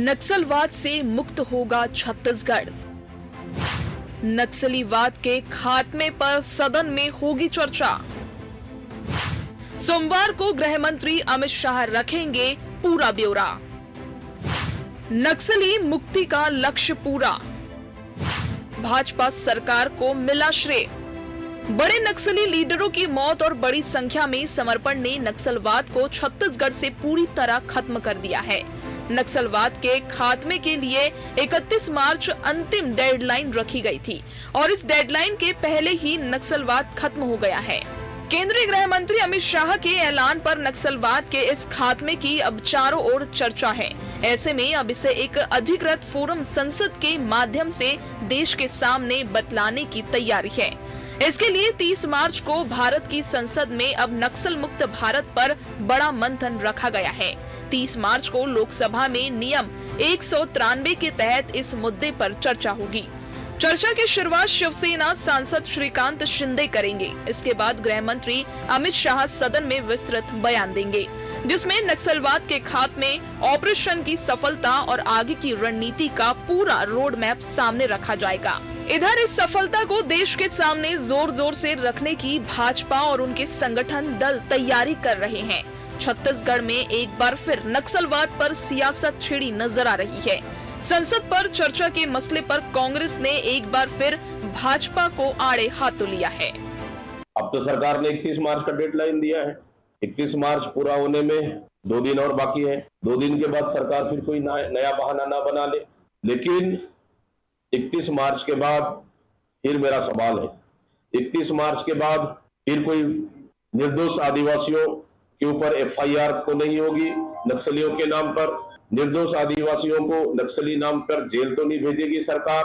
नक्सलवाद से मुक्त होगा छत्तीसगढ़। नक्सलीवाद के खात्मे पर सदन में होगी चर्चा। सोमवार को गृह मंत्री अमित शाह रखेंगे पूरा ब्यौरा। नक्सली मुक्ति का लक्ष्य पूरा, भाजपा सरकार को मिला श्रेय। बड़े नक्सली लीडरों की मौत और बड़ी संख्या में समर्पण ने नक्सलवाद को छत्तीसगढ़ से पूरी तरह खत्म कर दिया है। नक्सलवाद के खात्मे के लिए 31 मार्च अंतिम डेडलाइन रखी गई थी और इस डेडलाइन के पहले ही नक्सलवाद खत्म हो गया है। केंद्रीय गृह मंत्री अमित शाह के ऐलान पर नक्सलवाद के इस खात्मे की अब चारों ओर चर्चा है। ऐसे में अब इसे एक अधिकृत फोरम संसद के माध्यम से देश के सामने बतलाने की तैयारी है। इसके लिए 30 मार्च को भारत की संसद में अब नक्सल मुक्त भारत पर बड़ा मंथन रखा गया है। 30 मार्च को लोकसभा में नियम 193 के तहत इस मुद्दे पर चर्चा होगी। चर्चा की शुरुआत शिवसेना सांसद श्रीकांत शिंदे करेंगे। इसके बाद गृह मंत्री अमित शाह सदन में विस्तृत बयान देंगे, जिसमें नक्सलवाद के खात्मे, ऑपरेशन की सफलता और आगे की रणनीति का पूरा रोड मैप सामने रखा जाएगा। इधर इस सफलता को देश के सामने जोर जोर से रखने की भाजपा और उनके संगठन दल तैयारी कर रहे हैं। छत्तीसगढ़ में एक बार फिर नक्सलवाद पर सियासत छिड़ी नजर आ रही है। संसद पर चर्चा के मसले पर कांग्रेस ने एक बार फिर भाजपा को आड़े हाथों लिया है। अब तो सरकार ने 31 मार्च का डेडलाइन दिया है। 31 मार्च पूरा होने में 2 दिन और बाकी है। 2 दिन के बाद सरकार फिर कोई नया बहाना ना बना ले। लेकिन 31 मार्च के बाद फिर मेरा सवाल है, 31 मार्च के बाद फिर कोई निर्दोष आदिवासियों के ऊपर FIR तो नहीं होगी नक्सलियों के नाम पर? निर्दोष आदिवासियों को नक्सली नाम पर जेल तो नहीं भेजेगी सरकार?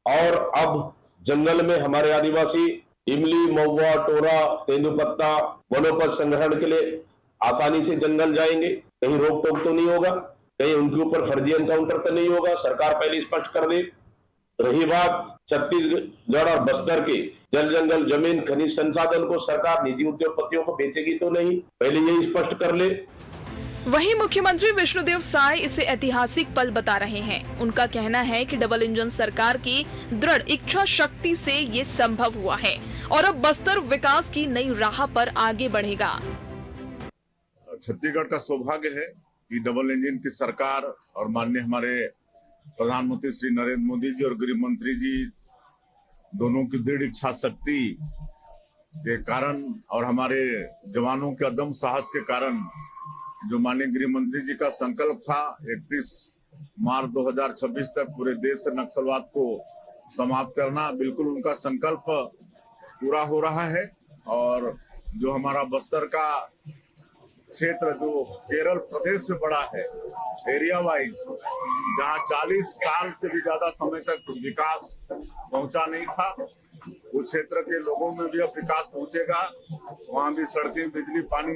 और अब जंगल में हमारे आदिवासी इमली, महुआ, टोरा, तेंदुपत्ता वनोपज संग्रहण के लिए आसानी से जंगल जाएंगे? कहीं रोक टोक तो नहीं होगा? कहीं उनके ऊपर फर्जी एनकाउंटर तो नहीं होगा? सरकार पहले स्पष्ट कर दे। रही बात छत्तीसगढ़ और बस्तर की जल जंगल जमीन खनिज संसाधन को सरकार निजी उद्योगपतियों को बेचेगी तो नहीं? पहले यही स्पष्ट कर ले। वहीं मुख्यमंत्री विष्णुदेव साय इसे ऐतिहासिक पल बता रहे हैं। उनका कहना है कि डबल इंजन सरकार की दृढ़ इच्छा शक्ति से ये संभव हुआ है और अब बस्तर विकास की नई राह पर आगे बढ़ेगा। छत्तीसगढ़ का सौभाग्य है कि डबल इंजन की सरकार और माननीय हमारे प्रधानमंत्री श्री नरेंद्र मोदी जी और गृह मंत्री जी दोनों की दृढ़ इच्छा शक्ति के कारण और हमारे जवानों के अदम साहस के कारण जो माननीय गृह मंत्री जी का संकल्प था 31 मार्च 2026 तक पूरे देश से नक्सलवाद को समाप्त करना, बिल्कुल उनका संकल्प पूरा हो रहा है। और जो हमारा बस्तर का क्षेत्र जो केरल प्रदेश से बड़ा है एरिया वाइज, जहाँ 40 साल से भी ज्यादा समय तक विकास पहुंचा नहीं था, उस क्षेत्र के लोगों में भी अब विकास पहुंचेगा। वहाँ भी सड़कें, बिजली, पानी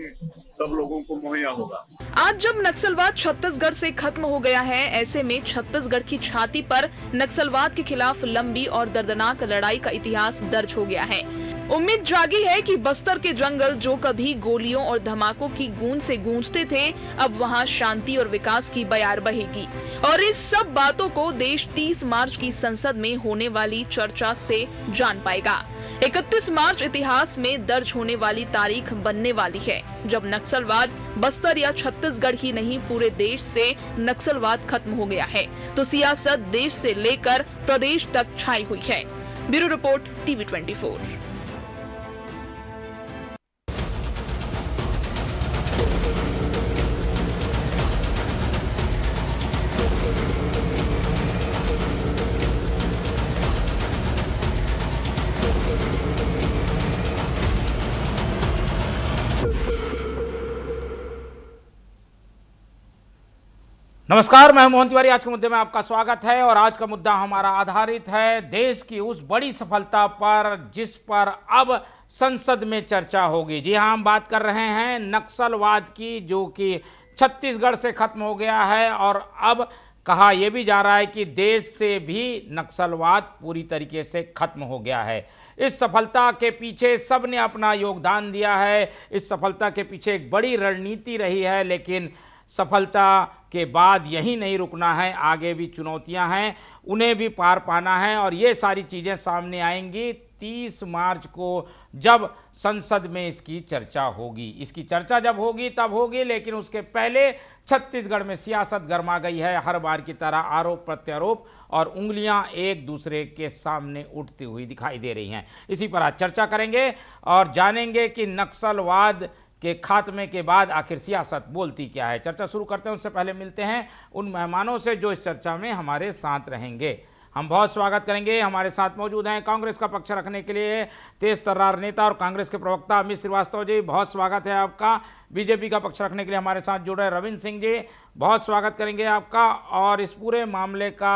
सब लोगों को मुहैया होगा। आज जब नक्सलवाद छत्तीसगढ़ से खत्म हो गया है, ऐसे में छत्तीसगढ़ की छाती पर नक्सलवाद के खिलाफ लंबी और दर्दनाक लड़ाई का इतिहास दर्ज हो गया है। उम्मीद जागी है कि बस्तर के जंगल जो कभी गोलियों और धमाकों की गूंज से गूंजते थे, अब वहां शांति और विकास की बयार बहेगी। और इस सब बातों को देश 30 मार्च की संसद में होने वाली चर्चा से जान पाएगा। 31 मार्च इतिहास में दर्ज होने वाली तारीख बनने वाली है, जब नक्सलवाद बस्तर या छत्तीसगढ़ ही नहीं पूरे देश से नक्सलवाद खत्म हो गया है, तो सियासत देश से लेकर प्रदेश तक छाई हुई है। Bureau report, TV24। नमस्कार, मैं मोहन तिवारी। आज के मुद्दे में आपका स्वागत है और आज का मुद्दा हमारा आधारित है देश की उस बड़ी सफलता पर जिस पर अब संसद में चर्चा होगी। जी हाँ, हम बात कर रहे हैं नक्सलवाद की, जो कि छत्तीसगढ़ से खत्म हो गया है और अब कहा यह भी जा रहा है कि देश से भी नक्सलवाद पूरी तरीके से खत्म हो गया है। इस सफलता के पीछे सब ने अपना योगदान दिया है। इस सफलता के पीछे एक बड़ी रणनीति रही है, लेकिन सफलता के बाद यही नहीं रुकना है, आगे भी चुनौतियां हैं, उन्हें भी पार पाना है और ये सारी चीज़ें सामने आएंगी 30 मार्च को, जब संसद में इसकी चर्चा होगी। इसकी चर्चा जब होगी तब होगी, लेकिन उसके पहले छत्तीसगढ़ में सियासत गर्मा गई है। हर बार की तरह आरोप प्रत्यारोप और उंगलियां एक दूसरे के सामने उठती हुई दिखाई दे रही हैं। इसी पर आज चर्चा करेंगे और जानेंगे कि नक्सलवाद के खात्मे के बाद आखिर सियासत बोलती क्या है। चर्चा शुरू करते हैं, उससे पहले मिलते हैं उन मेहमानों से जो इस चर्चा में हमारे साथ रहेंगे। हम बहुत स्वागत करेंगे, हमारे साथ मौजूद हैं कांग्रेस का पक्ष रखने के लिए तेज तर्रार नेता और कांग्रेस के प्रवक्ता अमित श्रीवास्तव जी, बहुत स्वागत है आपका। बीजेपी का पक्ष रखने के लिए हमारे साथ जुड़ रहे रविंद्र सिंह जी, बहुत स्वागत करेंगे आपका। और इस पूरे मामले का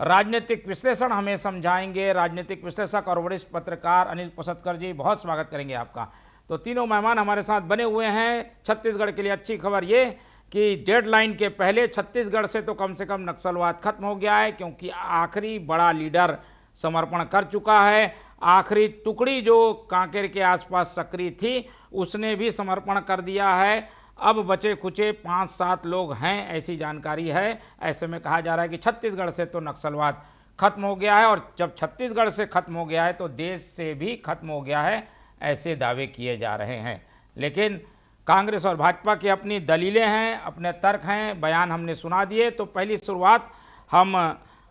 राजनीतिक विश्लेषण हमें समझाएंगे राजनीतिक विश्लेषक और वरिष्ठ पत्रकार अनिल पसतकर जी, बहुत स्वागत करेंगे आपका। तो तीनों मेहमान हमारे साथ बने हुए हैं। छत्तीसगढ़ के लिए अच्छी खबर ये कि डेडलाइन के पहले छत्तीसगढ़ से तो कम से कम नक्सलवाद खत्म हो गया है, क्योंकि आखिरी बड़ा लीडर समर्पण कर चुका है। आखिरी टुकड़ी जो कांकेर के आसपास सक्रिय थी उसने भी समर्पण कर दिया है। अब बचे खुचे 5-7 लोग हैं, ऐसी जानकारी है। ऐसे में कहा जा रहा है कि छत्तीसगढ़ से तो नक्सलवाद खत्म हो गया है, और जब छत्तीसगढ़ से खत्म हो गया है तो देश से भी खत्म हो गया है, ऐसे दावे किए जा रहे हैं। लेकिन कांग्रेस और भाजपा की अपनी दलीलें हैं, अपने तर्क हैं, बयान हमने सुना दिए। तो पहली शुरुआत हम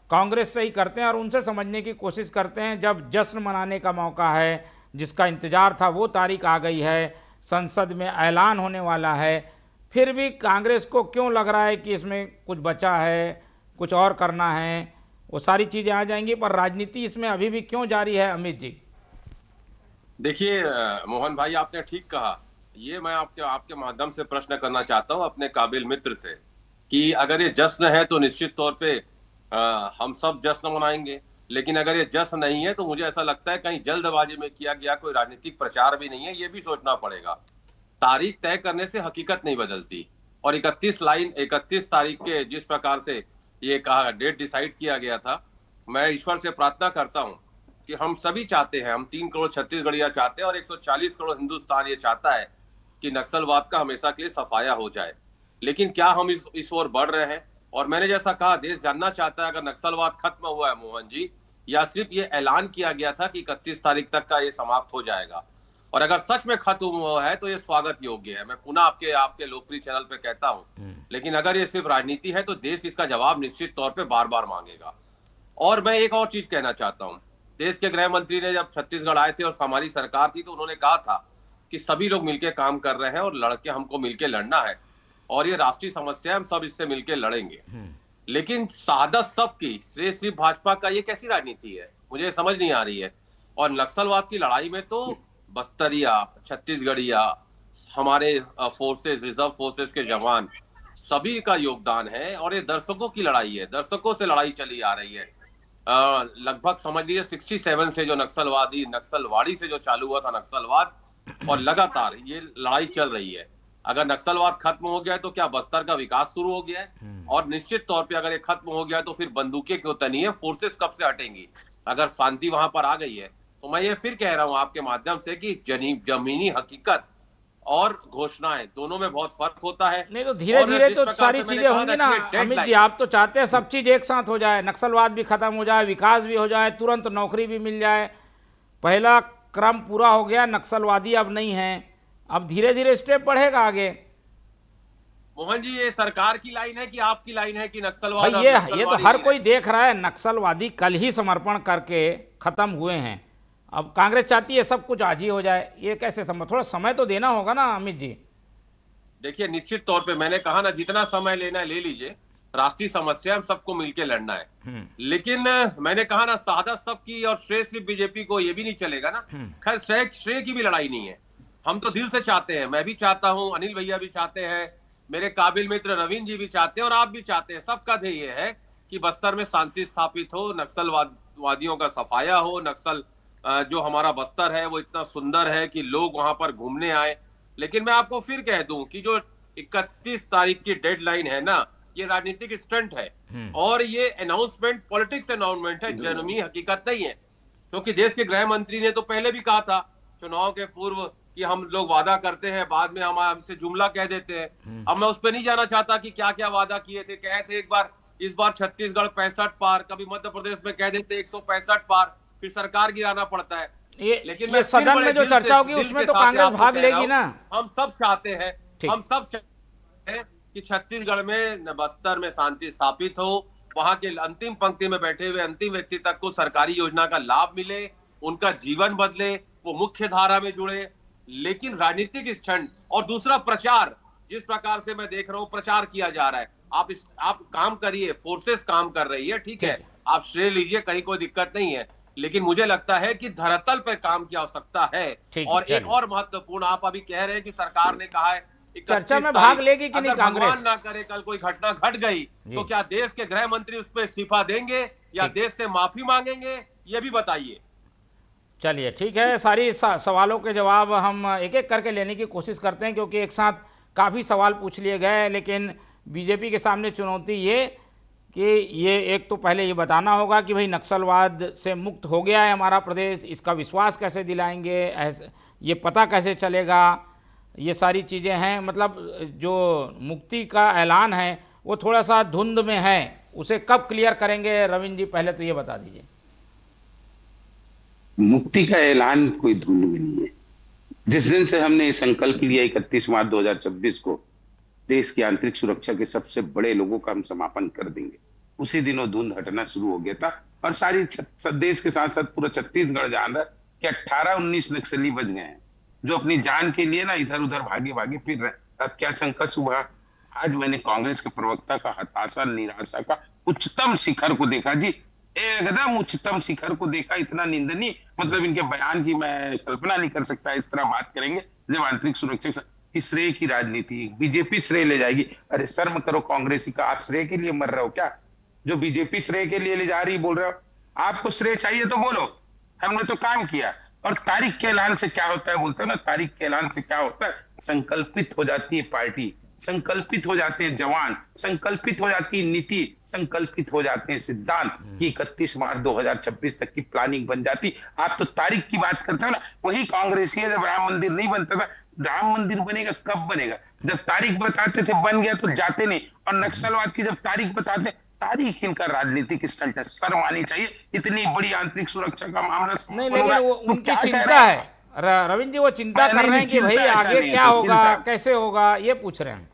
कांग्रेस से ही करते हैं और उनसे समझने की कोशिश करते हैं। जब जश्न मनाने का मौका है, जिसका इंतज़ार था, वो तारीख आ गई है, संसद में ऐलान होने वाला है, फिर भी कांग्रेस को क्यों लग रहा है कि इसमें कुछ बचा है, कुछ और करना है? वो सारी चीज़ें आ जाएंगी, पर राजनीति इसमें अभी भी क्यों जारी है अमित जी? देखिए मोहन भाई, आपने ठीक कहा। ये मैं आपके माध्यम से प्रश्न करना चाहता हूं अपने काबिल मित्र से कि अगर ये जश्न है तो निश्चित तौर पे हम सब जश्न मनाएंगे, लेकिन अगर ये जश्न नहीं है तो मुझे ऐसा लगता है कहीं जल्दबाजी में किया गया कोई राजनीतिक प्रचार भी नहीं है, ये भी सोचना पड़ेगा। तारीख तय करने से हकीकत नहीं बदलती, और 31 तारीख के जिस प्रकार से ये कहा डेट डिसाइड किया गया था, मैं ईश्वर से प्रार्थना करता हूं कि हम सभी चाहते हैं, हम 3 करोड़ छत्तीसगढ़िया चाहते हैं और 140 करोड़ हिंदुस्तान ये चाहता है कि नक्सलवाद का हमेशा के लिए सफाया हो जाए। लेकिन क्या हम इस ओर बढ़ रहे हैं? और मैंने जैसा कहा, देश जानना चाहता है अगर नक्सलवाद खत्म हुआ है मोहन जी, या सिर्फ ये ऐलान किया गया था कि 31 तारीख तक का ये समाप्त हो जाएगा। और अगर सच में खत्म हुआ है तो ये स्वागत योग्य है, मैं पुनः आपके लोकप्रिय चैनल पे कहता हूं। लेकिन अगर ये सिर्फ राजनीति है तो देश इसका जवाब निश्चित तौर पर बार बार मांगेगा। और मैं एक और चीज कहना चाहता हूँ, देश के गृह मंत्री ने जब छत्तीसगढ़ आए थे और हमारी सरकार थी तो उन्होंने कहा था कि सभी लोग मिलकर काम कर रहे हैं और लड़के हमको मिलकर लड़ना है, और ये राष्ट्रीय समस्या है, हम सब इससे मिलकर लड़ेंगे। लेकिन सादत सबकी, श्रेय सिर्फ भाजपा का, ये कैसी राजनीति है? मुझे समझ नहीं आ रही है। और नक्सलवाद की लड़ाई में तो बस्तरिया, छत्तीसगढ़िया, हमारे फोर्सेस, रिजर्व फोर्सेस के जवान, सभी का योगदान है। और ये दर्शकों की लड़ाई है, दर्शकों से लड़ाई चली आ रही है। लगभग समझ लीजिए 67 से जो नक्सलवाड़ी से जो चालू हुआ था नक्सलवाद, और लगातार ये लड़ाई चल रही है। अगर नक्सलवाद खत्म हो गया है तो क्या बस्तर का विकास शुरू हो गया है? और निश्चित तौर पे अगर ये खत्म हो गया है तो फिर बंदूकें क्यों तनी है, फोर्सेस कब से हटेंगी अगर शांति वहां पर आ गई है? तो मैं ये फिर कह रहा हूं आपके माध्यम से कि जमीनी हकीकत और घोषणाएं दोनों में बहुत फर्क होता है। नहीं तो धीरे धीरे तो सारी चीजें होंगी ना अमित जी। आप तो चाहते हैं सब चीज एक साथ हो जाए, नक्सलवाद भी खत्म हो जाए, विकास भी हो जाए, तुरंत नौकरी भी मिल जाए। पहला क्रम पूरा हो गया, नक्सलवादी अब नहीं है, अब धीरे धीरे स्टेप बढ़ेगा आगे। मोहन जी, ये सरकार की लाइन है कि आपकी लाइन है कि नक्सलवाद? भाई ये तो हर कोई देख रहा है, नक्सलवादी कल ही समर्पण करके खत्म हुए हैं। अब कांग्रेस चाहती है सब कुछ आज ही हो जाए, ये कैसे संभव? थोड़ा समय तो देना होगा ना अमित जी। देखिए, निश्चित तौर पे मैंने कहा ना, जितना समय लेना है ले लीजिए, राष्ट्रीय समस्या हम सबको मिलकर लड़ना है। लेकिन मैंने कहा ना, सादत सबकी और श्रेय सिर्फ बीजेपी को, ये भी नहीं चलेगा ना। खैर, श्रेय की भी लड़ाई नहीं है, हम तो दिल से चाहते हैं, मैं भी चाहता हूं, अनिल भैया भी चाहते हैं, मेरे काबिल मित्र रविंद्र जी भी चाहते हैं और आप भी चाहते हैं। सबका ध्येय ये है कि बस्तर में शांति स्थापित हो, नक्सलवादियों का सफाया हो, नक्सल जो हमारा बस्तर है वो इतना सुंदर है कि लोग वहां पर घूमने आए। लेकिन मैं आपको फिर कह दूं कि जो 31 तारीख की डेडलाइन है ना, ये राजनीतिक स्टंट है और ये अनाउंसमेंट पॉलिटिक्स अनाउंसमेंट है, जन्मी हकीकत नहीं है। क्योंकि देश के गृह मंत्री ने तो पहले भी कहा था चुनाव के पूर्व कि हम लोग वादा करते हैं, बाद में हम हमसे जुमला कह देते हैं। अब मैं उस पर नहीं जाना चाहता कि क्या क्या वादा किए थे। कहे थे एक बार, इस बार छत्तीसगढ़ 65 पार, कभी मध्य प्रदेश में कह देते 165 पार, फिर सरकार गिराना पड़ता है। लेकिन ये सदन में जो चर्चा होगी उसमें तो कांग्रेस भाग लेगी ना। हम सब चाहते हैं कि छत्तीसगढ़ में, बस्तर में शांति स्थापित हो, वहां के अंतिम पंक्ति में बैठे हुए अंतिम व्यक्ति तक को सरकारी योजना का लाभ मिले, उनका जीवन बदले, वो मुख्य धारा में जुड़े। लेकिन राजनीतिक स्टंट और दूसरा प्रचार, जिस प्रकार से मैं देख रहा हूं प्रचार किया जा रहा है, आप काम करिए, फोर्सेस काम कर रही है, ठीक है, आप श्रेय लीजिए, कहीं कोई दिक्कत नहीं है, लेकिन मुझे लगता है कि धरातल पर काम की आवश्यकता है। और एक और महत्वपूर्ण, आप अभी कह रहे हैं कि सरकार ने कहा है चर्चा में भाग लेगी कि नहीं कांग्रेस। भगवान ना करे कल कोई घटना घट गई तो क्या देश के गृह मंत्री उस पर इस्तीफा देंगे या देश से माफी मांगेंगे, ये भी बताइए। चलिए ठीक है, सारी सवालों के जवाब हम एक एक करके लेने की कोशिश करते हैं, क्योंकि एक साथ काफ़ी सवाल पूछ लिए गए। लेकिन बीजेपी के सामने चुनौती ये कि ये एक तो पहले ये बताना होगा कि भाई नक्सलवाद से मुक्त हो गया है हमारा प्रदेश, इसका विश्वास कैसे दिलाएंगे, ये पता कैसे चलेगा, ये सारी चीज़ें हैं। मतलब जो मुक्ति का ऐलान है वो थोड़ा सा धुंध में है, उसे कब क्लियर करेंगे रविंद्र जी, पहले तो ये बता दीजिए। मुक्ति का ऐलान कोई धुंध में नहीं है। जिस दिन से हमने संकल्प लिया 31 मार्च 2026 को देश की आंतरिक सुरक्षा के सबसे बड़े लोगों का हम समापन कर देंगे, उसी दिन वो धुंध हटना शुरू हो गया था। और सारी देश के साथ साथ पूरा छत्तीसगढ़ जान रहा कि 18-19 नक्सली बच गए हैं जो अपनी जान के लिए ना इधर उधर भागे फिर रहे। अब क्या संकट हुआ, आज मैंने कांग्रेस के प्रवक्ता का हताशा निराशा का उच्चतम शिखर को देखा जी, एकदम उच्चतम शिखर को देखा। इतना निंदनीय, मतलब इनके बयान की मैं कल्पना नहीं कर सकता, इस तरह बात करेंगे जब आंतरिक सुरक्षा की श्रेय की राजनीति बीजेपी श्रेय ले जाएगी। अरे शर्म करो कांग्रेसी का, आप श्रेय के लिए मर रहे हो क्या? जो बीजेपी श्रेय के लिए ले जा रही बोल रहे हो, आपको श्रेय चाहिए तो बोलो, हमने तो काम किया। और तारीख के ऐलान से क्या होता है, बोलते हो ना, तारीख के ऐलान से क्या होता है, संकल्पित हो जाती है पार्टी, संकल्पित हो जाते हैं जवान, संकल्पित हो जाती है नीति, संकल्पित हो जाते हैं सिद्धांत कि 31 मार्च 2026 तक की प्लानिंग बन जाती। आप तो तारीख की बात करते हो ना, वही कांग्रेसी है। जब राम मंदिर नहीं बनता था, राम मंदिर बनेगा कब बनेगा, जब तारीख बताते थे, बन गया तो जाते नहीं। और नक्सलवाद की जब तारीख बताते, तारीख इनका राजनीतिक स्टंट है, शर्म आनी चाहिए। इतनी बड़ी आंतरिक सुरक्षा का मामला नहीं, लेकिन वो उनकी चिंता है रविंद्र जी, वो चिंता कर रहे हैं कि भाई आगे क्या होगा, कैसे होगा, ये पूछ रहे हैं।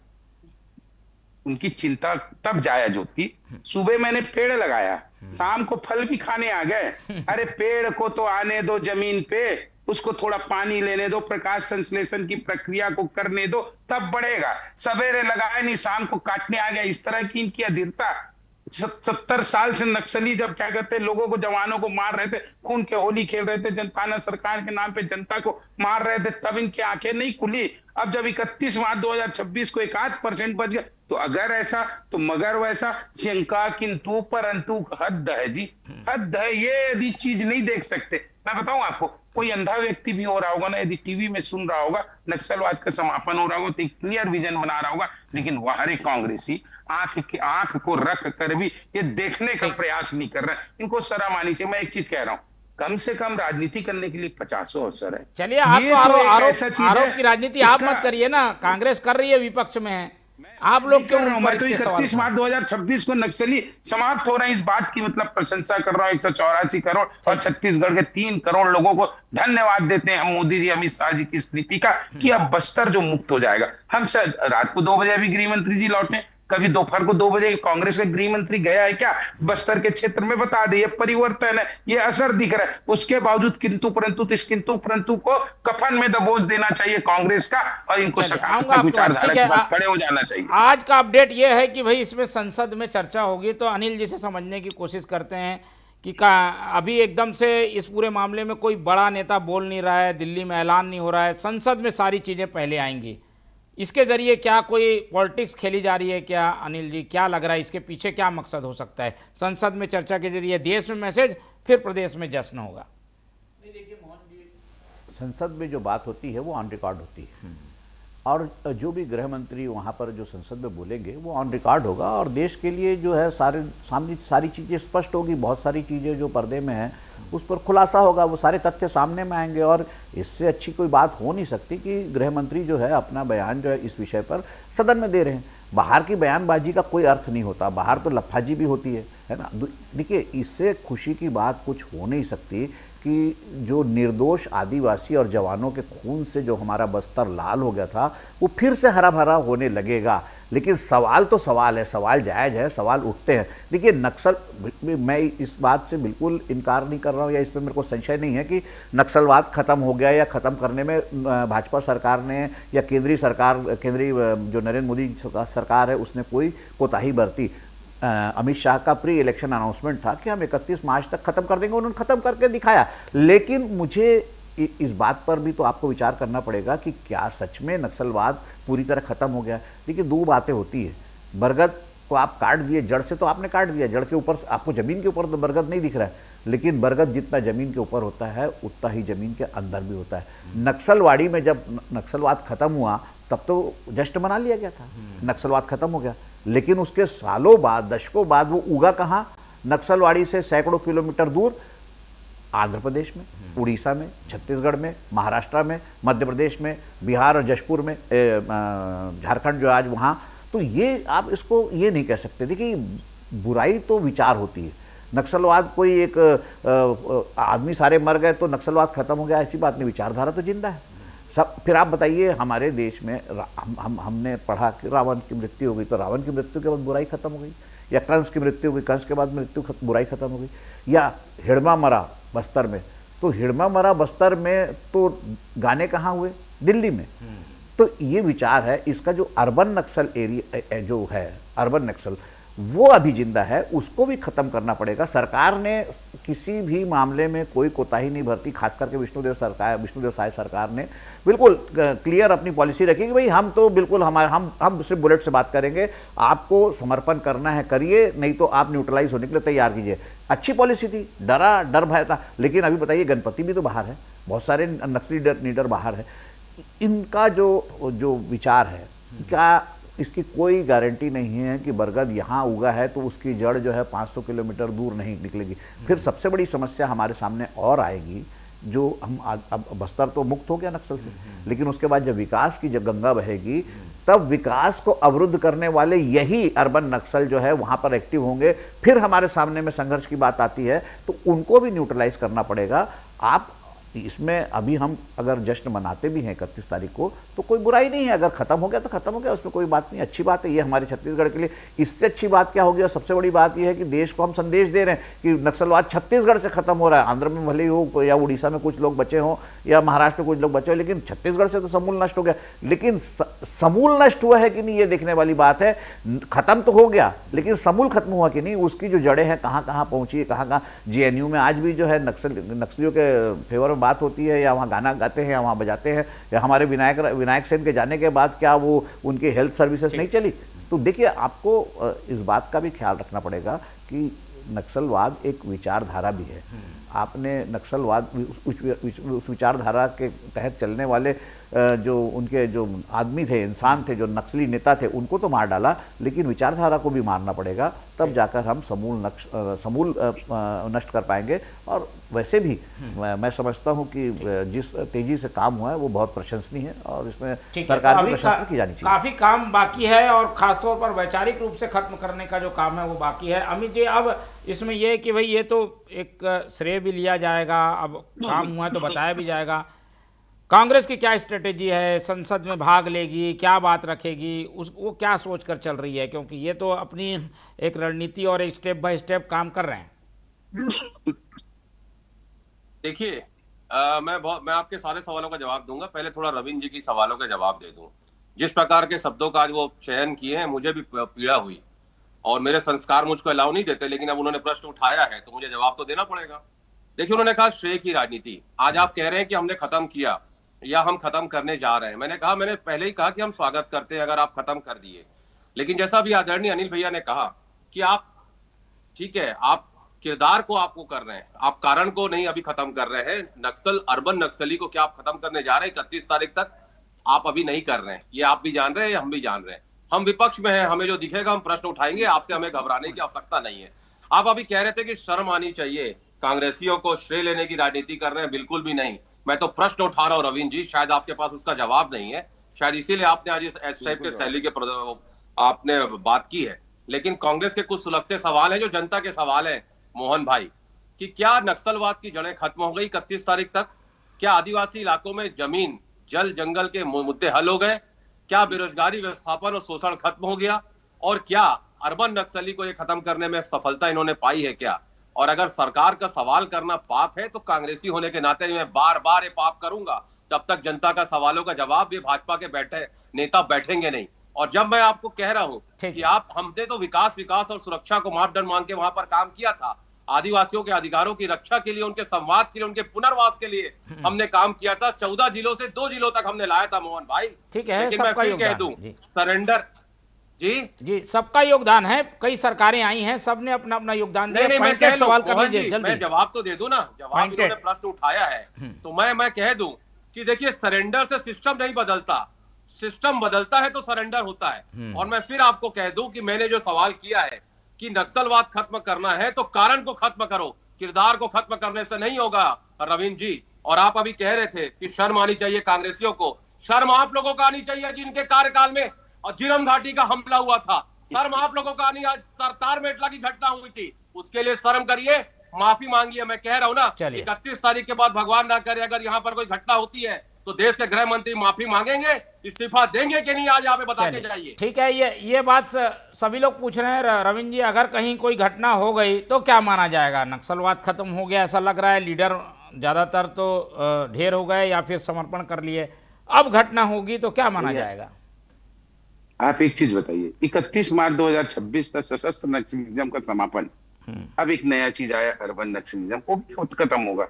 उनकी चिंता तब जायज होती, सुबह मैंने पेड़ लगाया, शाम को फल भी खाने आ गए। अरे पेड़ को तो आने दो जमीन पे, उसको थोड़ा पानी लेने दो, प्रकाश संश्लेषण की प्रक्रिया को करने दो, तब बढ़ेगा। सवेरे लगाए नहीं, शाम को काटने आ गया। इस तरह की इनकी अधीरता। 70 साल से नक्सली जब क्या कहते हैं, लोगों को, जवानों को मार रहे थे, खून के होली खेल रहे थे, जनता सरकार के नाम पे जनता को मार रहे थे, तब इनकी आंखें नहीं खुली। अब जब 31 मार्च 2026 को 1% बच गया, तो अगर ऐसा तो मगर वैसा, शंका किंतु परंतु हद है जी, हद है। ये यदि चीज नहीं देख सकते, मैं बताऊं आपको, कोई अंधा व्यक्ति भी हो रहा होगा ना, यदि टीवी में सुन रहा होगा नक्सलवाद का समापन हो रहा होगा, तो एक क्लियर विजन बना रहा होगा। लेकिन बाहरी कांग्रेसी आंख को रख कर भी ये देखने का प्रयास नहीं कर रहे हैं। इनको शर्म आनी चाहिए। मैं एक चीज कह रहा हूं, कम से कम राजनीति करने के लिए 50 अवसर है। चलिए, आप तो आरोप की राजनीति आप मत करिए ना, कांग्रेस कर रही है, विपक्ष में है, आप लोग क्यों? मैं तो 31 मार्च 2026 को नक्सली समाप्त हो रहे हैं, इस बात की मतलब प्रशंसा कर रहा हूँ। 184 करोड़ और छत्तीसगढ़ के 3 करोड़ लोगों को धन्यवाद देते हैं हम मोदी जी, अमित शाह जी की इस नीति का कि अब बस्तर जो मुक्त हो जाएगा। हम शायद रात को 2 बजे अभी गृह मंत्री जी लौटे, कभी दोपहर को 2 बजे कांग्रेस के गृह मंत्री गया है क्या बस्तर के क्षेत्र में? बता दे, ये परिवर्तन है, ये असर दिख रहा है। उसके बावजूद किंतु परंतु को कफन में दबोच देना चाहिए कांग्रेस का, और इनको सकारात्मक विचारधारा के साथ खड़े हो जाना चाहिए। आज का अपडेट ये है कि भाई इसमें संसद में चर्चा होगी, तो अनिल जी से समझने की कोशिश करते हैं कि अभी एकदम से इस पूरे मामले में कोई बड़ा नेता बोल नहीं रहा है, दिल्ली में ऐलान नहीं हो रहा है, संसद में सारी चीज़ें पहले आएंगी। इसके जरिए क्या कोई पॉलिटिक्स खेली जा रही है क्या अनिल जी? क्या लग रहा है, इसके पीछे क्या मकसद हो सकता है? संसद में चर्चा के जरिए देश में मैसेज, फिर प्रदेश में जश्न होगा। नहीं, देखिए मोहन जी, संसद में जो बात होती है वो ऑन रिकॉर्ड होती है, और जो भी गृह मंत्री वहाँ पर जो संसद में बोलेंगे वो ऑन रिकॉर्ड होगा, और देश के लिए जो है सामने सारी चीज़ें स्पष्ट होगी। बहुत सारी चीज़ें जो पर्दे में हैं उस पर खुलासा होगा, वो सारे तथ्य सामने में आएंगे। और इससे अच्छी कोई बात हो नहीं सकती कि गृह मंत्री जो है अपना बयान जो है इस विषय पर सदन में दे रहे हैं। बाहर की बयानबाजी का कोई अर्थ नहीं होता, बाहर तो लफाजी भी होती है ना। देखिए, इससे खुशी की बात कुछ हो नहीं सकती कि जो निर्दोष आदिवासी और जवानों के खून से जो हमारा बस्तर लाल हो गया था वो फिर से हरा भरा होने लगेगा। लेकिन सवाल तो सवाल है, सवाल जायज़ है, सवाल उठते हैं। देखिए, नक्सल, मैं इस बात से बिल्कुल इनकार नहीं कर रहा हूँ या इस पर मेरे को संशय नहीं है कि नक्सलवाद ख़त्म हो गया या ख़त्म करने में भाजपा सरकार ने या केंद्रीय जो नरेंद्र मोदी सरकार है उसने कोई कोताही बरती। अमित शाह का प्री इलेक्शन अनाउंसमेंट था कि हम 31 मार्च तक खत्म कर देंगे, उन्होंने खत्म करके दिखाया। लेकिन मुझे इस बात पर भी तो आपको विचार करना पड़ेगा कि क्या सच में नक्सलवाद पूरी तरह खत्म हो गया। देखिए, दो बातें होती है। बरगद को आप काट दिए, जड़ से तो आपने काट दिया, जड़ के ऊपर आपको जमीन के ऊपर तो बरगद नहीं दिख रहा है, लेकिन बरगद जितना जमीन के ऊपर होता है उतना ही जमीन के अंदर भी होता है। नक्सलवाड़ी में जब नक्सलवाद खत्म हुआ तब तो जश्न मना लिया गया था, नक्सलवाद खत्म हो गया। लेकिन उसके सालों बाद, दशकों बाद वो उगा कहाँ? नक्सलवाड़ी से सैकड़ों किलोमीटर दूर आंध्र प्रदेश में, उड़ीसा में, छत्तीसगढ़ में, महाराष्ट्र में, मध्य प्रदेश में, बिहार और जशपुर में, झारखंड जो आज वहाँ। तो ये आप इसको ये नहीं कह सकते। देखिए, बुराई तो विचार होती है। नक्सलवाद कोई एक आदमी सारे मर गए तो नक्सलवाद खत्म हो गया, ऐसी बात नहीं। विचारधारा तो जिंदा है सब। फिर आप बताइए, हमारे देश में हमने पढ़ा कि रावण की मृत्यु हो गई तो रावण की मृत्यु के बाद बुराई खत्म हो गई, या कंस की मृत्यु हो गई, कंस के बाद बुराई खत्म हो गई, या हिड़मा मरा बस्तर में, तो हिड़मा मरा बस्तर में तो गाने कहाँ हुए? दिल्ली में। तो ये विचार है। इसका जो अर्बन नक्सल एरिया जो है, अर्बन नक्सल, वो अभी जिंदा है, उसको भी खत्म करना पड़ेगा। सरकार ने किसी भी मामले में कोई कोताही नहीं बरती, खास करके विष्णुदेव साय सरकार ने बिल्कुल क्लियर अपनी पॉलिसी रखी कि भाई हम तो बिल्कुल हम सिर्फ बुलेट से बात करेंगे, आपको समर्पण करना है करिए, नहीं तो आप न्यूट्रलाइज होने के लिए तैयार कीजिए। अच्छी पॉलिसी थी, डर भय था। लेकिन अभी बताइए, गणपति भी तो बाहर है, बहुत सारे नक्सली लीडर बाहर है। इनका जो विचार है, क्या इसकी कोई गारंटी नहीं है कि बरगद यहाँ उगा है तो उसकी जड़ जो है 500 किलोमीटर दूर नहीं निकलेगी। फिर सबसे बड़ी समस्या हमारे सामने और आएगी, जो हम अब बस्तर तो मुक्त हो गया नक्सल से, लेकिन उसके बाद जब विकास की जब गंगा बहेगी तब विकास को अवरुद्ध करने वाले यही अर्बन नक्सल जो है वहाँ पर एक्टिव होंगे। फिर हमारे सामने में संघर्ष की बात आती है तो उनको भी न्यूट्रलाइज करना पड़ेगा। आप इसमें अभी हम अगर जश्न मनाते भी हैं 31 तारीख को तो कोई बुराई नहीं है। अगर खत्म हो गया तो खत्म हो गया, उसमें कोई बात नहीं, अच्छी बात है। ये हमारे छत्तीसगढ़ के लिए इससे अच्छी बात क्या होगी? और सबसे बड़ी बात यह है कि देश को हम संदेश दे रहे हैं कि नक्सलवाद छत्तीसगढ़ से खत्म हो रहा है। आंध्र में भले ही हो या उड़ीसा में कुछ लोग बचे हों या महाराष्ट्र में कुछ लोग बचे हो, लेकिन छत्तीसगढ़ से तो समूल नष्ट हो गया। लेकिन समूल नष्ट हुआ है कि नहीं, ये देखने वाली बात है। खत्म तो हो गया, लेकिन समूल खत्म हुआ कि नहीं, उसकी जो जड़ें हैं कहाँ कहाँ पहुंची है, कहाँ कहाँ। JNU में आज भी जो है नक्सलियों के फेवर में बात होती है, या वहाँ गाना गाते हैं या वहाँ बजाते हैं, या हमारे विनायक सेन के जाने के बाद क्या वो उनकी हेल्थ सर्विसेज नहीं चली? तो देखिए, आपको इस बात का भी ख्याल रखना पड़ेगा कि नक्सलवाद एक विचारधारा भी है। आपने नक्सलवाद उस विचारधारा के तहत चलने वाले जो उनके जो आदमी थे, इंसान थे, जो नक्सली नेता थे, उनको तो मार डाला, लेकिन विचारधारा को भी मारना पड़ेगा, तब जाकर हम समूल नष्ट कर पाएंगे। और वैसे भी मैं समझता हूं कि जिस तेजी से काम हुआ है वो बहुत प्रशंसनीय है और इसमें सरकार की प्रशंसा की जानी चाहिए। काफी काम बाकी है और खासतौर पर वैचारिक रूप से खत्म करने का जो काम है वो बाकी है। अमित जी, अब इसमें यह कि भाई ये तो एक श्रेय भी लिया जाएगा, अब काम हुआ है तो बताया भी जाएगा। कांग्रेस की क्या स्ट्रेटेजी है? संसद में भाग लेगी, क्या बात रखेगी, वो क्या सोच कर चल रही है? क्योंकि ये तो अपनी एक रणनीति और एक स्टेप बाय स्टेप काम कर रहे हैं। देखिए, मैं आपके सारे सवालों का जवाब दूंगा। पहले थोड़ा रविंद्र जी की सवालों का जवाब दे दूं। जिस प्रकार के शब्दों का आज वो चयन किए हैं, मुझे भी पीड़ा हुई और मेरे संस्कार मुझको अलाउ नहीं देते, लेकिन अब उन्होंने प्रश्न उठाया है तो मुझे जवाब तो देना पड़ेगा। देखिए, उन्होंने कहा श्रेय की राजनीति। आज आप कह रहे हैं कि हमने खत्म किया या हम खत्म करने जा रहे हैं। मैंने पहले ही कहा कि हम स्वागत करते हैं अगर आप खत्म कर दिए, लेकिन जैसा भी आदरणीय अनिल भैया ने कहा कि आप ठीक है, आप किरदार को आपको कर रहे हैं, आप कारण को नहीं अभी खत्म कर रहे हैं। नक्सल, अर्बन नक्सली को क्या आप खत्म करने जा रहे हैं 31 तारीख तक? आप अभी नहीं कर रहे हैं, ये आप भी जान रहे हैं, हम भी जान रहे हैं। हम विपक्ष में हैं, हमें जो दिखेगा हम प्रश्न उठाएंगे, आपसे हमें घबराने की आवश्यकता नहीं है। आप अभी कह रहे थे कि शर्म आनी चाहिए, कांग्रेसियों को श्रेय लेने की राजनीति कर रहे हैं, बिल्कुल भी नहीं। मैं तो प्रश्न उठा रहा हूँ रविंद्र जी, शायद आपके पास उसका जवाब नहीं है, शायद इसीलिए आपने आज इस टाइप के शैली के आपने बात की है। लेकिन कांग्रेस के कुछ सुलगते सवाल हैं जो जनता के सवाल हैं मोहन भाई, कि क्या नक्सलवाद की जड़ें खत्म हो गई 31 तारीख तक? क्या आदिवासी इलाकों में जमीन जल जंगल के मुद्दे हल हो गए? क्या बेरोजगारी, विस्थापन और शोषण खत्म हो गया? और क्या अर्बन नक्सली को ये खत्म करने में सफलता इन्होंने पाई है क्या? और अगर सरकार का सवाल करना पाप है तो कांग्रेसी होने के नाते मैं बार बार ये पाप करूंगा जब तक जनता का सवालों का जवाब ये भाजपा के नेता बैठेंगे नहीं। और जब मैं आपको कह रहा हूं कि आप हमने तो विकास और सुरक्षा को मापदंड मान के वहां पर काम किया था, आदिवासियों के अधिकारों की रक्षा के लिए, उनके संवाद के लिए, उनके पुनर्वास के लिए हमने काम किया था। 14 जिलों से 2 जिलों तक हमने लाया था मोहन भाई। ठीक है, लेकिन मैं फिर कह दूं, सरेंडर जी सबका योगदान है, कई सरकारें आई हैं, सबने अपना अपना योगदान दिया। पॉइंटेड सवाल कर लीजिए जल्दी। मैं जवाब तो दे दूं ना, जवाब इन्होंने प्रश्न उठाया है तो मैं कह दूं कि देखिए, सरेंडर से सिस्टम नहीं बदलता, सिस्टम बदलता है तो सरेंडर होता है। और मैं फिर आपको कह दूं कि मैंने जो सवाल किया है कि नक्सलवाद खत्म करना है तो कारण को खत्म करो, किरदार को खत्म करने से नहीं होगा रविंद्र जी। और आप अभी कह रहे थे कि शर्म आनी चाहिए कांग्रेसियों को, शर्म आप लोगों को आनी चाहिए जिनके कार्यकाल में और जिरम घाटी का हमला हुआ था। शर्म आप लोगों का नहीं, आज सरतार मेटला की घटना हुई थी, उसके लिए शर्म करिए, माफी मांगिए। मैं कह रहा हूं ना, 31 तारीख के बाद भगवान ना करे अगर यहाँ पर कोई घटना होती है तो देश के गृह मंत्री माफी मांगेंगे, इस्तीफा देंगे कि नहीं, आज यहाँ पे बताते जाइए। ठीक है, ये बात सभी लोग पूछ रहे हैं रविंद्र जी, अगर कहीं कोई घटना हो गई तो क्या माना जाएगा? नक्सलवाद खत्म हो गया ऐसा लग रहा है, लीडर ज्यादातर तो ढेर हो गए या फिर समर्पण कर लिए, अब घटना होगी तो क्या माना जाएगा? आप एक चीज बताइए, 31 मार्च 2026 तक सशस्त्र नक्सलिज्म का समापन, अब एक नया चीज आया अर्बन नक्सलिज्म, वो भी खत्म होगा।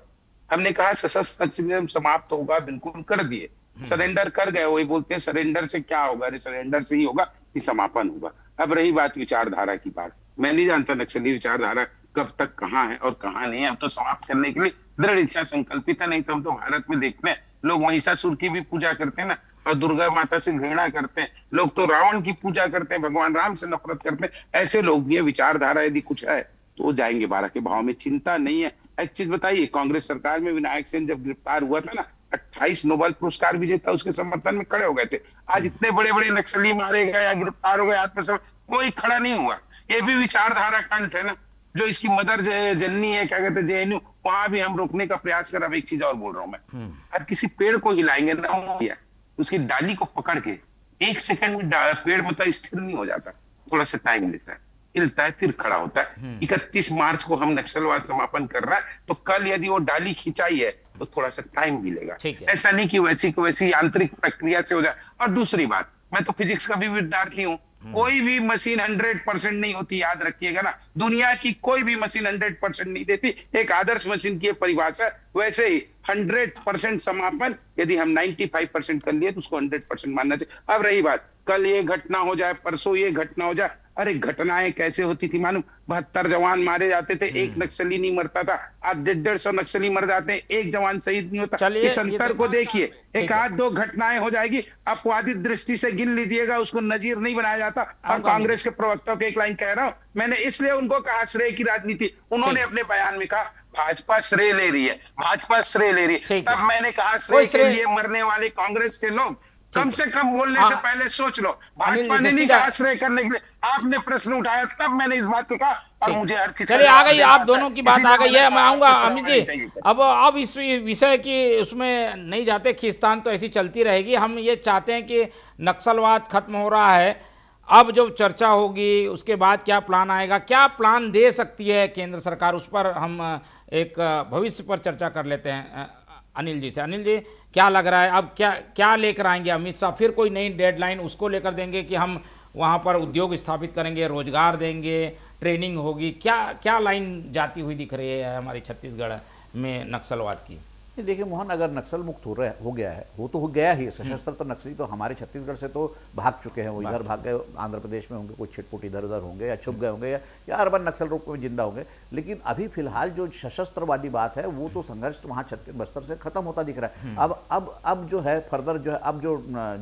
हमने कहा सशस्त्र नक्सलिज्म समाप्त होगा, बिल्कुल कर दिए, सरेंडर कर गए। वही बोलते हैं सरेंडर से क्या होगा, अरे सरेंडर से ही होगा कि समापन होगा। अब रही बात विचारधारा की बात, मैं नहीं जानता नक्सली विचारधारा कब तक कहाँ है और कहाँ नहीं है। हम तो समाप्त करने के लिए दृढ़ इच्छा संकल्पित है, नहीं तो हम तो भारत में देखते हैं लोग महिषासुर की भी पूजा करते हैं ना, और दुर्गा माता से घृणा करते हैं, लोग तो रावण की पूजा करते हैं, भगवान राम से नफरत करते हैं। ऐसे लोग भी है, विचारधारा यदि कुछ है तो जाएंगे 12 के भाव में, चिंता नहीं है। एक चीज बताइए, कांग्रेस सरकार में विनायक सेन जब गिरफ्तार हुआ था ना, 28 नोबेल पुरस्कार विजेता उसके समर्थन में खड़े हो गए थे। आज इतने बड़े बड़े नक्सली मारे गए या गिरफ्तार हो गए, आत्मसमर्पण, कोई खड़ा नहीं हुआ। ये भी विचारधारा कंठ है ना, जो इसकी मदर जननी है, क्या कहते हैं, जेएनयू, वहां भी हम रोकने का प्रयास कर। अब एक चीज और बोल रहा हूं मैं, अब किसी पेड़ को हिलाएंगे ना, उसकी डाली को पकड़ के 1 सेकंड में पेड़ मतलब स्थिर नहीं हो जाता, थोड़ा सा टाइम लेता है, हिलता है, फिर खड़ा होता है। 31 मार्च को हम नक्सलवाद समापन कर रहा है, तो कल यदि वो डाली खिंचाई है तो थोड़ा सा टाइम भी लेगा। ऐसा नहीं कि वैसी को वैसी यांत्रिक प्रक्रिया से हो जाए। और दूसरी बात, मैं तो फिजिक्स का भी विद्यार्थी हूँ, कोई भी मशीन 100% नहीं होती, याद रखिएगा ना। दुनिया की कोई भी मशीन 100% नहीं देती, एक आदर्श मशीन की परिभाषा। वैसे ही 100% समापन, यदि हम 95% कर लिए तो उसको 100% मानना चाहिए। अब रही बात, कल ये घटना हो जाए, परसों ये घटना हो जाए, अरे घटनाएं कैसे होती थी मालूम? 72 जवान मारे जाते थे, एक नक्सली नहीं मरता था। आज 150 नक्सली मर जाते हैं, एक जवान शहीद नहीं होता। इस अंतर को देखिए, एक आध दो घटनाएं हो जाएगी, अपवादित दृष्टि से गिन लीजिएगा, उसको नजीर नहीं बनाया जाता। और कांग्रेस के प्रवक्ता को एक लाइन कह रहा हूं, मैंने इसलिए उनको कहा श्रेय की राजनीति, उन्होंने अपने बयान में कहा भाजपा श्रेय ले रही है, भाजपा श्रेय ले रही है। तब मैंने कहा श्रेय के लिए मरने वाले कांग्रेस के लोग कम से कम बोलने से पहले सोच लो। भाजपा ने नहीं कहा श्रेय करने के लिए, आपने प्रश्न उठाया तब मैंने इस बात को कहा। और मुझे हर चीज, चलिए आ गई, आप दोनों की बात आ गई है, मैं आऊंगा अमित जी। अब इस विषय की उसमें नहीं जाते, खींचतान तो ऐसी चलती रहेगी। हम ये चाहते हैं कि नक्सलवाद खत्म हो रहा है, अब जो चर्चा होगी उसके बाद क्या प्लान आएगा, क्या प्लान दे सकती है केंद्र सरकार, उस पर हम एक भविष्य पर चर्चा कर लेते हैं अनिल जी से। अनिल जी, क्या लग रहा है अब क्या लेकर आएंगे अमित शाह? फिर कोई नई डेडलाइन उसको लेकर देंगे कि हम वहाँ पर उद्योग स्थापित करेंगे, रोजगार देंगे, ट्रेनिंग होगी, क्या लाइन जाती हुई दिख रही है हमारे छत्तीसगढ़ में नक्सलवाद की? देखिए मोहन, अगर नक्सल मुक्त हो गया है, वो तो हो गया ही, सशस्त्र तो नक्सली तो हमारे छत्तीसगढ़ से तो भाग चुके हैं, वो इधर भाग गए, आंध्र प्रदेश में होंगे, कुछ छिटपुट इधर उधर होंगे या छुप गए होंगे या अर्बन नक्सल रूप में जिंदा होंगे। लेकिन अभी फिलहाल जो सशस्त्रवादी बात है वो तो संघर्ष वहाँ बस्तर से खत्म होता दिख रहा है। अब जो है फर्दर जो है, अब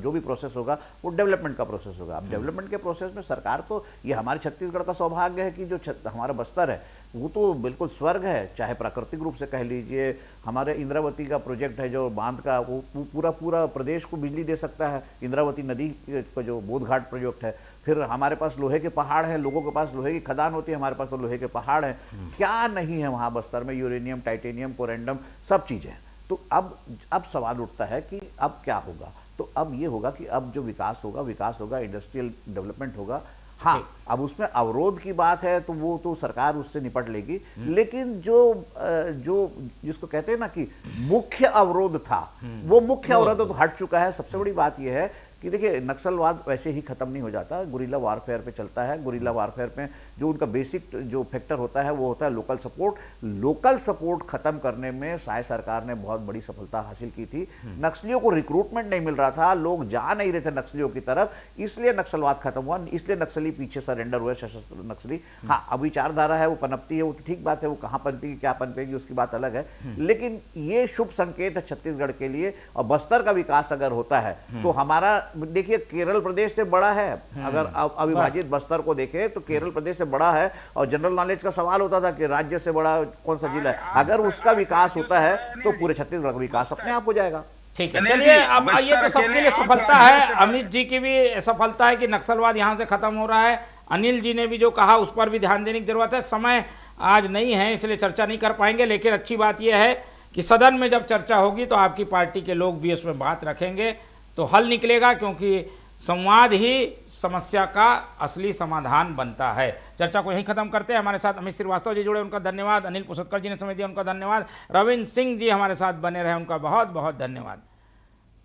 जो भी प्रोसेस होगा वो डेवलपमेंट का प्रोसेस होगा। अब डेवलपमेंट के प्रोसेस में सरकार तो, ये हमारे छत्तीसगढ़ का सौभाग्य है कि जो हमारा बस्तर है वो तो बिल्कुल स्वर्ग है, चाहे प्राकृतिक रूप से कह लीजिए। हमारे इंद्रावती का प्रोजेक्ट है जो बांध का, वो पूरा प्रदेश को बिजली दे सकता है। इंद्रावती नदी का जो बोधघाट प्रोजेक्ट है, फिर हमारे पास लोहे के पहाड़ हैं, लोगों के पास लोहे की खदान होती है, हमारे पास तो लोहे के पहाड़ हैं। क्या नहीं है वहाँ बस्तर में, यूरेनियम, टाइटेनियम, कोरेंडम, सब चीज़ें। तो अब सवाल उठता है कि अब क्या होगा। तो अब ये होगा कि अब जो विकास होगा, इंडस्ट्रियल डेवलपमेंट होगा। हाँ, अब उसमें अवरोध की बात है तो वो तो सरकार उससे निपट लेगी, लेकिन जो जिसको कहते हैं ना कि मुख्य अवरोध था, वो मुख्य अवरोध तो हट चुका है। सबसे बड़ी बात यह है कि देखिए, नक्सलवाद वैसे ही खत्म नहीं हो जाता, गुरिल्ला वारफेयर पे चलता है। गुरिल्ला वारफेयर में जो उनका बेसिक जो फैक्टर होता है वो होता है लोकल सपोर्ट। लोकल सपोर्ट खत्म करने में शायद सरकार ने बहुत बड़ी सफलता हासिल की थी। नक्सलियों को रिक्रूटमेंट नहीं मिल रहा था, लोग जा नहीं रहे थे नक्सलियों की तरफ, इसलिए नक्सलवाद खत्म हुआ, इसलिए नक्सली पीछे सरेंडर हुए, सशस्त्र नक्सली। हाँ, अब विचारधारा है वो पनपती है, वो तो ठीक बात है, वो कहाँ पनपेगी क्या पनपेगी उसकी बात अलग है, लेकिन ये शुभ संकेत है छत्तीसगढ़ के लिए। और बस्तर का विकास अगर होता है तो हमारा, देखिए, केरल प्रदेश से बड़ा है। अगर अविभाजित बस्तर को देखें तो केरल प्रदेश से बड़ा है। और जनरल नॉलेज का सवाल होता था कि राज्य से बड़ा कौन सा जिला है। अगर उसका विकास होता है तो पूरे छत्तीसगढ़ का विकास अपने आप हो जाएगा। ठीक है, चलिए अब ये तो सबके लिए सफलता है। अमित जी की भी सफलता है कि नक्सलवाद यहाँ से खत्म हो रहा है। अनिल जी ने भी जो कहा उस पर भी ध्यान देने की जरूरत है। समय आज नहीं है इसलिए चर्चा नहीं कर पाएंगे, लेकिन अच्छी बात यह है कि सदन में जब चर्चा होगी तो आपकी पार्टी के लोग भी उसमें बात रखेंगे तो हल निकलेगा, क्योंकि संवाद ही समस्या का असली समाधान बनता है। चर्चा को यहीं खत्म करते हैं। हमारे साथ अमित श्रीवास्तव जी जुड़े, उनका धन्यवाद। अनिल पुसतकर जी ने समय दिया, उनका धन्यवाद। रविंद्र सिंह जी हमारे साथ बने रहे, उनका बहुत बहुत धन्यवाद।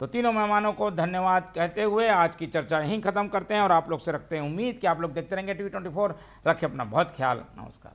तो तीनों मेहमानों को धन्यवाद कहते हुए आज की चर्चा यहीं खत्म करते हैं और आप लोग से रखते हैं उम्मीद कि आप लोग देखते रहेंगे TV24। रखें अपना बहुत ख्याल। नमस्कार।